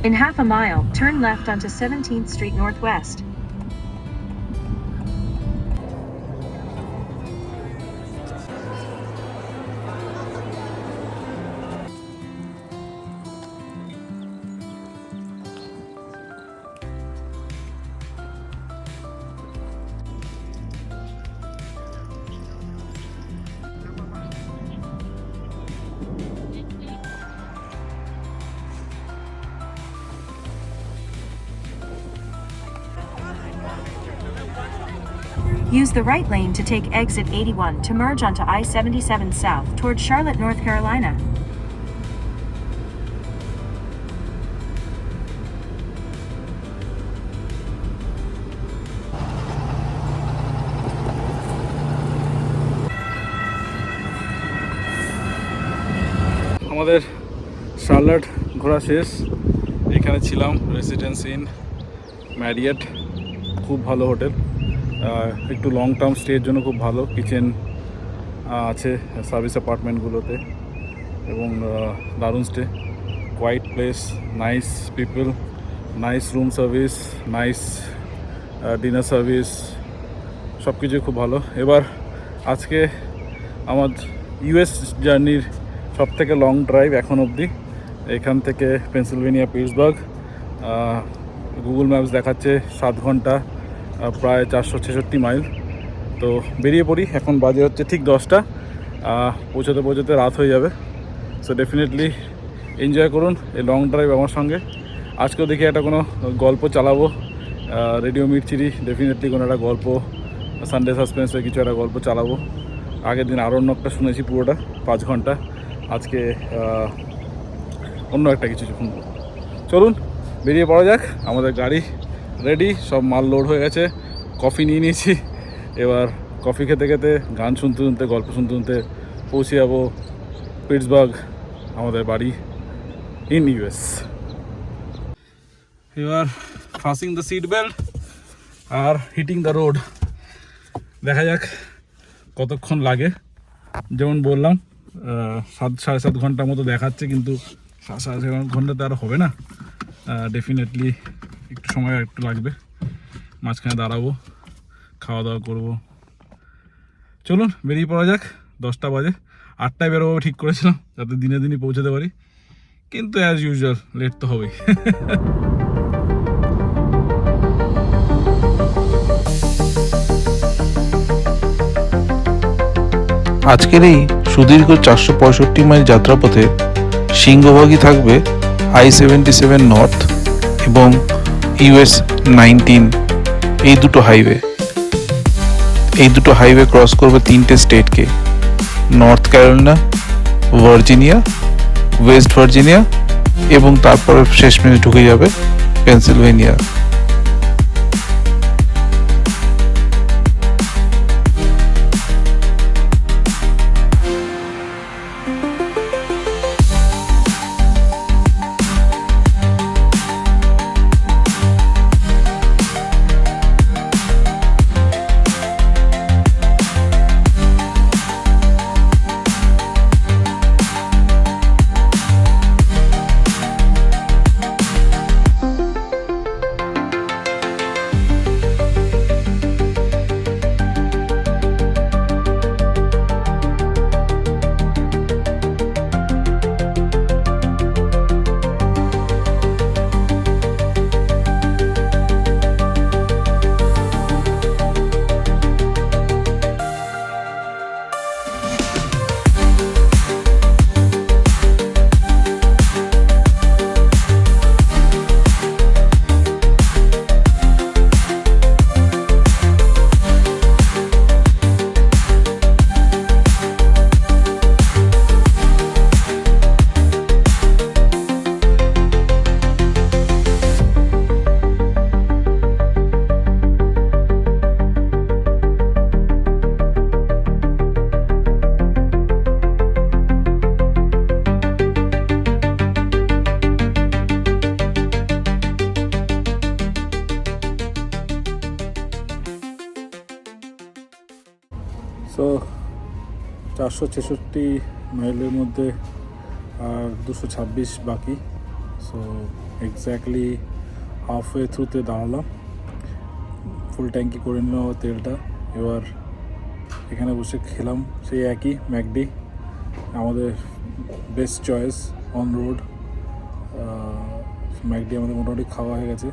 In half a mile, turn left onto 17th Street Northwest. Use the right lane to take exit 81 to merge onto I-77 south towards Charlotte, North Carolina. আমাদের Charlotte ঘোরা শেষ। এখানে ছিলাম residence in Marriott, খুব ভালো hotel, একটু long term স্টের জন্য খুব ভালো। কিচেন আছে সার্ভিস অ্যাপার্টমেন্টগুলোতে এবং দারুণ stay, quiet place, nice people, nice room service, nice dinner service, সব কিছুই খুব ভালো। এবার আজকে আমার ইউএস জার্নির সবথেকে লং ড্রাইভ এখন অবধি, এখান থেকে পেনসিলভেনিয়া পিটসবার্গ। গুগল ম্যাপস দেখাচ্ছে 7 ঘন্টা, প্রায় 466 মাইল। তো বেরিয়ে পড়ি, এখন বাজে হচ্ছে ঠিক 10টা। পৌঁছতে পৌঁছতে রাত হয়ে যাবে। সো ডেফিনেটলি এনজয় করুন এই লং ড্রাইভ আমার সঙ্গে। আজকেও দেখি একটা কোনো গল্প চালাবো, রেডিও মির্চিরি ডেফিনেটলি কোনো একটা গল্প, সানডে সাসপেন্সের কিছু একটা গল্প চালাবো। আগের দিন আরণ্যকটা শুনেছি পুরোটা 5 ঘন্টা, আজকে অন্য একটা কিছু শুনবো। চলুন বেরিয়ে পড়া যাক। আমাদের গাড়ি রেডি, সব মাল লোড হয়ে গেছে, কফি নিয়ে নিয়েছি। এবার কফি খেতে খেতে, গান শুনতে শুনতে, গল্প শুনতে শুনতে পৌঁছে যাবো পিটসবার্গ, আমাদের বাড়ি ইন ইউএস। এবার ফাস্টিং দ্য সিট বেল্ট আর হিটিং দ্য রোড, দেখা যাক কতক্ষণ লাগে। যেমন বললাম 7-7.5 ঘন্টার মতো দেখাচ্ছে, কিন্তু 7-7.5 ঘন্টাতে আর হবে না। ডেফিনেটলি একটু সময় একটু লাগবে। মাঝখানে দাঁড়াবো, খাওয়া দাওয়া করবো। চলুন বেরিয়ে পড়া যাক। 10টা বাজে, 8টায় বেরোবো ঠিক করেছিলাম, যাতে দিনে দিনই পৌঁছাতে পারি, কিন্তু অ্যাজ ইউজুয়াল লেট তো হবেই। আজকের এই সুদীর্ঘ 465 মাইল যাত্রাপথে সিংহভাগই থাকবে I-77 নর্থ এবং US 19, এই দুটো হাইওয়ে। এই দুটো হাইওয়ে ক্রস করবে 3টে স্টেটকে, North Carolina, Virginia, West Virginia এবং তারপরে শেষমেশ ঢুকে যাবে পেনসিলভেনিয়া। সো 466 মাইলের মধ্যে আর 226 বাকি, সো এক্স্যাক্টলি হাফওয়ে থ্রুতে দাঁড়ালাম, ফুল ট্যাঙ্কি করে নিলাম তেলটা। এবার এখানে বসে খেলাম সেই একই ম্যাকডি, আমাদের best choice on road. McD আমাদের মোটামুটি খাওয়া হয়ে গেছে।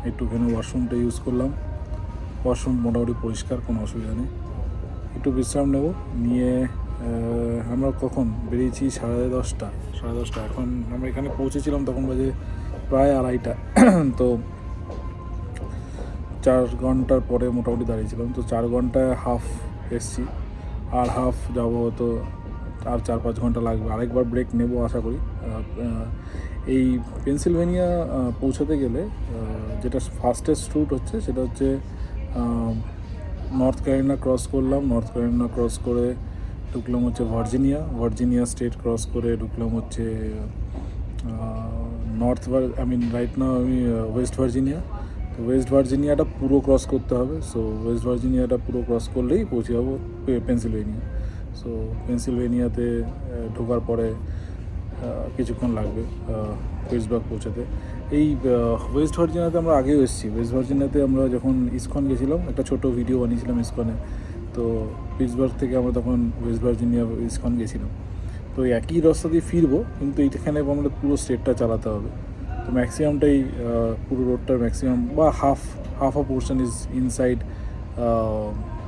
একটুখানি ওয়াশরুমটা ইউজ করলাম, ওয়াশরুম মোটামুটি পরিষ্কার, কোনো অসুবিধা নেই। একটু বিশ্রাম নেব, নিয়ে আমরা কখন বেরিয়েছি 10:30। এখন আমরা এখানে পৌঁছেছিলাম তখন বাজে প্রায় 2:30। তো 4 ঘন্টার পরে মোটামুটি দাঁড়িয়েছিলাম, তো 4 ঘন্টায় হাফ এসছি, আর হাফ যাবো, তো আর 4-5 ঘন্টা লাগবে। আরেকবার ব্রেক নেব আশা করি। এই পেনসিলভেনিয়া পৌঁছাতে গেলে যেটা ফাস্টেস্ট রুট হচ্ছে সেটা হচ্ছে নর্থ ক্যারোলিনা ক্রস করলাম, নর্থ ক্যারোলিনা ক্রস করে ঢুকলাম হচ্ছে ভার্জিনিয়া স্টেট ক্রস করে ঢুকলাম হচ্ছে রাইট নাও আমি ওয়েস্ট ভার্জিনিয়া। তো ওয়েস্ট ভার্জিনিয়াটা পুরো ক্রস করতে হবে। সো ওয়েস্ট ভার্জিনিয়াটা পুরো ক্রস করলেই পৌঁছে যাবো পেনসিলভেনিয়া। সো পেনসিলভেনিয়াতে ঢোকার পরে কিছুক্ষণ লাগবে পিটসবার্গ পৌঁছাতে। এই ওয়েস্ট ভার্জিনিয়াতে আমরা আগেও এসেছি। ওয়েস্ট ভার্জিনিয়াতে আমরা যখন ইসকন গেছিলাম, একটা ছোটো ভিডিও বানিয়েছিলাম ইসকনে। তো পিটসবার্গ থেকে আমরা তখন ওয়েস্ট ভার্জিনিয়া ইসকন গেছিলাম। তো একই রাস্তা দিয়ে ফিরবো, কিন্তু এইখানে আমাদের পুরো স্টেটটা চালাতে হবে। তো ম্যাক্সিমামটাই পুরো রোডটার ম্যাক্সিমাম বা half a portion is inside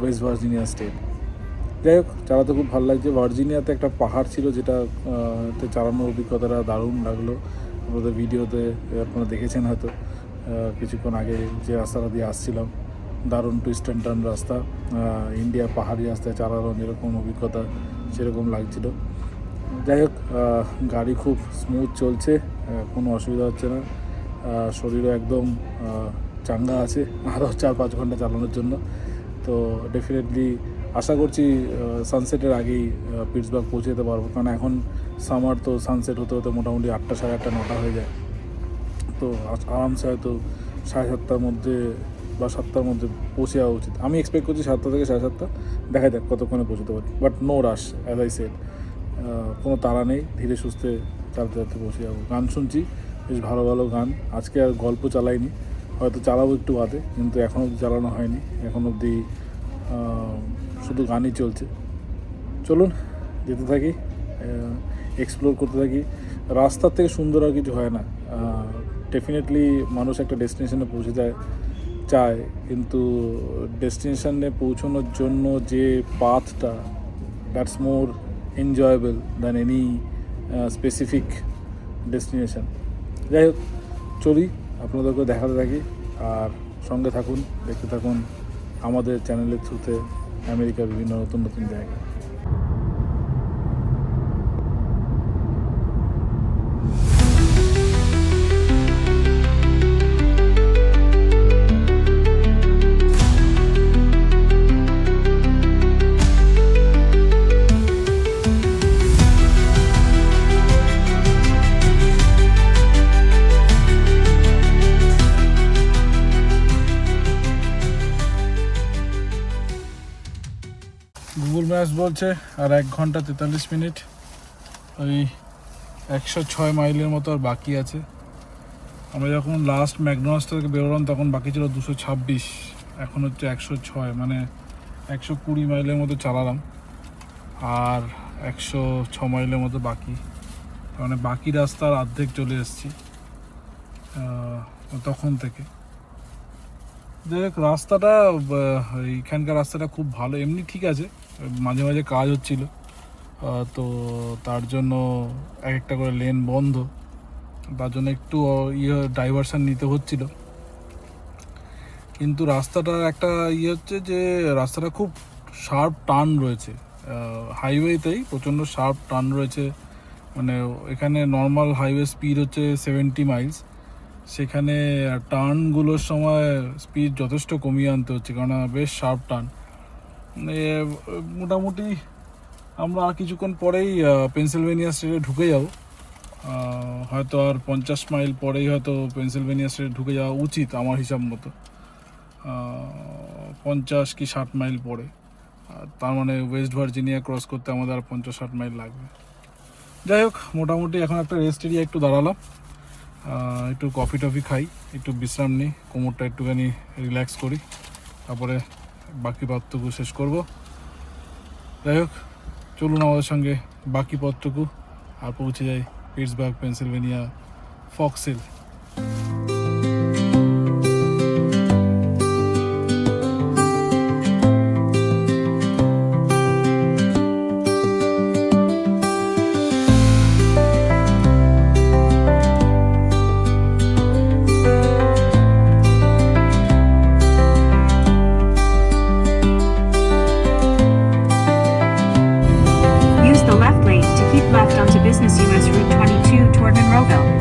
West Virginia state. যাই হোক, চালাতে খুব ভালো লাগছে। ভার্জিনিয়াতে একটা পাহাড় ছিল, যেটা চালানোর অভিজ্ঞতাটা দারুণ লাগলো। আমাদের ভিডিওতে আপনারা দেখেছেন হয়তো কিছুক্ষণ আগে যে রাস্তাটা দিয়ে আসছিলাম, দারুণ টুইস্ট অ্যান্ড টার্ন রাস্তা। ইন্ডিয়া পাহাড়ি রাস্তায় চালানো যেরকম অভিজ্ঞতা সেরকম লাগছিল। যাই হোক, গাড়ি খুব স্মুথ চলছে, কোনো অসুবিধা হচ্ছে না। শরীরও একদম চাঙ্গা আছে আরও 4-5 ঘন্টা চালানোর জন্য। তো ডেফিনেটলি আশা করছি সানসেটের আগেই পিটসবার্গ পৌঁছে যেতে পারবো, কারণ এখন সামার, তো সানসেট হতে হতে মোটামুটি 8টা, 8:30, 9টা হয়ে যায়। তো আরামসে হয়তো 7:30টার মধ্যে বা 7টার মধ্যে পৌঁছে যাওয়া উচিত। আমি এক্সপেক্ট করছি 7টা থেকে 7:30। দেখা যাক কতক্ষণে পৌঁছতে পারি, but no rush, as I said. কোনো তাড়া নেই, ধীরে সুস্থে চালাতে চালাতে পৌঁছে যাবো। গান শুনছি, বেশ ভালো ভালো গান। আজকে আর গল্প চালাইনি, হয়তো চালাবো একটু বাদে, কিন্তু এখন অবধি চালানো হয়নি। এখন অবধি শুধু গানই চলছে। চলুন যেতে থাকি, এক্সপ্লোর করতে থাকি। রাস্তার থেকে সুন্দর আর কিছু হয় না। ডেফিনেটলি মানুষ একটা ডেস্টিনেশনে পৌঁছে চায়, কিন্তু ডেস্টিনেশনে পৌঁছানোর জন্য যে পাথটা, that's more enjoyable than any specific destination. যাই হোক, চলি, আপনাদেরকে দেখাতে থাকি, আর সঙ্গে থাকুন, দেখতে থাকুন আমাদের চ্যানেলের থ্রুতে আমেরিকার বিভিন্ন নতুন নতুন জায়গা। গুগল ম্যাপস বলছে আর 1 ঘন্টা 43 মিনিট, ওই 106 মাইলের মতো আর বাকি আছে। আমরা যখন লাস্ট ম্যাকডোনাল্ডস থেকে বেরোলাম তখন বাকি ছিল 226, এখন হচ্ছে 106, মানে 120 মাইলের মতো চালালাম, আর 106 মাইলের মতো বাকি। মানে বাকি রাস্তার অর্ধেক চলে এসেছি তখন থেকে। যাই হোক, রাস্তাটা, এইখানকার রাস্তাটা খুব ভালো, এমনি ঠিক আছে, মাঝে মাঝে কাজ হচ্ছিল, তো তার জন্য একটা করে লেন বন্ধ, তার জন্য একটু ডাইভারশন নিতে হচ্ছিল। কিন্তু রাস্তাটার একটা হচ্ছে যে রাস্তাটা খুব শার্প টার্ন রয়েছে, হাইওয়েতেই প্রচণ্ড শার্প টার্ন রয়েছে। মানে এখানে নর্মাল হাইওয়ে স্পিড হচ্ছে 70 মাইলস, সেখানে টার্নগুলোর সময় স্পিড যথেষ্ট কমিয়ে আনতে হচ্ছে, কারণ বেশ শার্প টার্ন। মোটামুটি আমরা আর কিছুক্ষণ পরেই পেনসিলভেনিয়া স্টেটে ঢুকে যাব। হয়তো আর 50 মাইল পরেই হয়তো পেনসিলভেনিয়া স্টেটে ঢুকে যাওয়া উচিত আমার হিসাব মতো, 50 কি 60 মাইল পরে। তার মানে ওয়েস্ট ভার্জিনিয়া ক্রস করতে আমাদের আর 50-60 মাইল লাগবে। যাই হোক, মোটামুটি এখন একটা রেস্ট এরিয়া একটু দাঁড়ালাম, একটু কফি টফি খাই, একটু বিশ্রাম নিই, কোমরটা একটুখানি রিল্যাক্স করি, তারপরে বাকি পথটুকু শেষ করব। যাই হোক, চলুন আমাদের সঙ্গে বাকি পথটুকু আর পৌঁছে যাই Pittsburgh, Pennsylvania, Foxhill. Use the left lane to keep left onto Business US Route 22 toward Monroeville.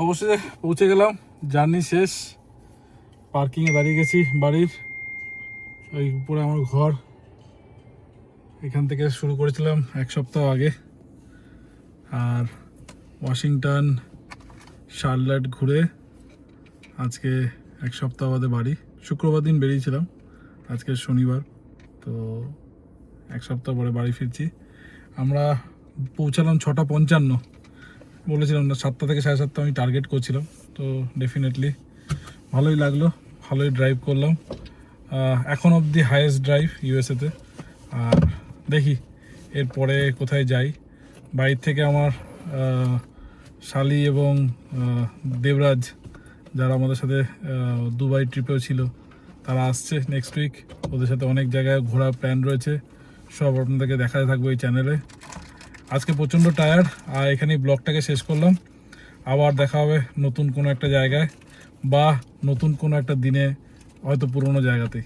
অবশেষে পৌঁছে গেলাম, জার্নি শেষ। পার্কিংয়ে দাঁড়িয়ে গেছি বাড়ির, ওই উপরে আমার ঘর। এখান থেকে শুরু করেছিলাম এক সপ্তাহ আগে, আর ওয়াশিংটন, শার্লেট ঘুরে আজকে এক সপ্তাহ বাদে বাড়ি। শুক্রবার দিন বেরিয়েছিলাম, আজকে শনিবার, তো এক সপ্তাহ পরে বাড়ি ফিরছি। আমরা পৌঁছালাম 6:55, বলেছিলাম না 7টা থেকে 7:30 আমি টার্গেট করছিলাম। তো ডেফিনেটলি ভালোই লাগলো, ভালোই ড্রাইভ করলাম, এখন অবধি হাইয়েস্ট ড্রাইভ ইউএসএতে। আর দেখি এরপরে কোথায় যাই। বাড়ির থেকে আমার শালি এবং দেবরাজ, যারা আমাদের সাথে দুবাই ট্রিপেও ছিল, তারা আসছে নেক্সট উইক। ওদের সাথে অনেক জায়গায় ঘোরার প্ল্যান রয়েছে, সব আপনাদেরকে দেখাতে থাকবো এই চ্যানেলে। আজকে প্রচণ্ড টায়ার্ড, আর এখানেই ব্লগটাকে শেষ করলাম। আবার দেখা হবে নতুন কোনো একটা জায়গায় বা নতুন কোনো একটা দিনে, হয়তো পুরোনো জায়গাতেই।